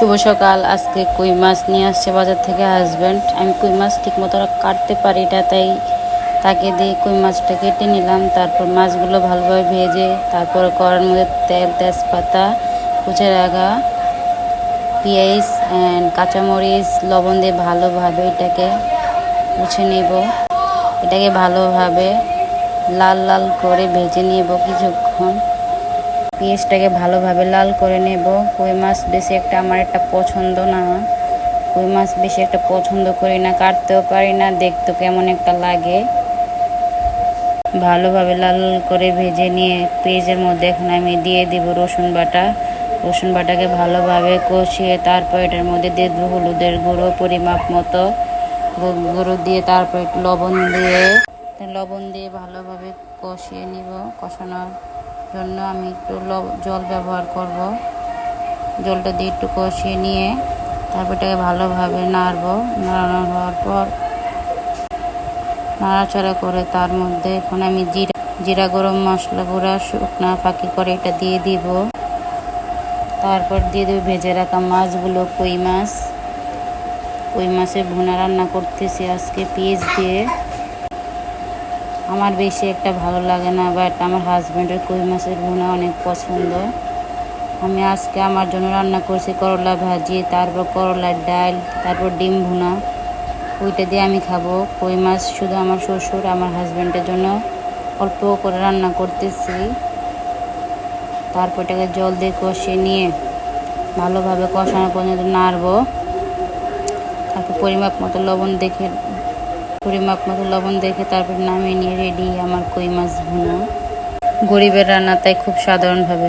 শুভ সকাল। আজকে কই মাছ নিয়ে আসছে বাজার থেকে হাজব্যান্ড। আমি কই মাছ ঠিক মতো কাটতে পারি না, তাই তাকে দিয়ে কই মাছটা কেটে নিলাম। তারপর মাছগুলো ভালোভাবে ভেজে তারপর কড়ার মধ্যে তেল, তেজপাতা, কুচে রাখা পেঁয়াজ অ্যান্ড কাঁচামরিচ, লবণ দিয়ে ভালোভাবে এটাকে মুছে নেব। এটাকে ভালোভাবে লাল লাল করে ভেজে নেব কিছুক্ষণ। পেঁয়াজটাকে ভালোভাবে লাল করে নেব। কই মাছ বেশি একটা আমার একটা পছন্দ না, কই মাছ বেশি একটা পছন্দ করি না, কাটতেও পারি না, দেখতেও কেমন একটা লাগে। ভালোভাবে লাল করে ভেজে নিয়ে পেঁয়াজের মধ্যে এখন আমি দিয়ে দিব রসুন বাটা। রসুন বাটাকে ভালোভাবে কষিয়ে তারপর এটার মধ্যে দিয়ে দেবো হলুদের গুঁড়ো পরিমাপ মতো, গুঁড়ো দিয়ে তারপর একটু লবণ দিয়ে ভালোভাবে কষিয়ে নিব। কষানোর জন্য আমি একটু জল ব্যবহার করব। জলটা দিয়ে একটু কষিয়ে নিয়ে তারপর এটাকে ভালোভাবে নাড়ানো হওয়ার পর নাড়াচাড়া করে তার মধ্যে এখন আমি জিরা গরম মশলা গুঁড়া শুকনা ফাঁকি করে এটা দিয়ে দিব। তারপর দিয়ে দেবো ভেজে রাখা মাছগুলো, কই মাছের ভুনা রান্না করতেছি আজকে পেঁয়াজ দিয়ে। আমার বেশি একটা ভালো লাগে না, বাট আমার হাজব্যান্ডের কই মাছের ভুনা অনেক পছন্দ। আমি আজকে আমার জন্য রান্না করছি করলা ভাজি, তারপর করলার ডাল, তারপর ডিম ভুনা। ওইটা দিয়ে আমি খাবো। কই মাছ শুধু আমার শ্বশুর আমার হাজব্যান্ডের জন্য অল্প করে রান্না করতেছি। তারপর এটাকে জল দিয়ে কষিয়ে নিয়ে ভালোভাবে কষানো পর্যন্ত নাড়বো। তারপর পরিমাপ মতো লবণ দেখে তারপর নামিয়ে নিয়ে রেডি আমার কই মাছ ভুনা। গরিবের রান্না, তাই খুব সাধারণভাবে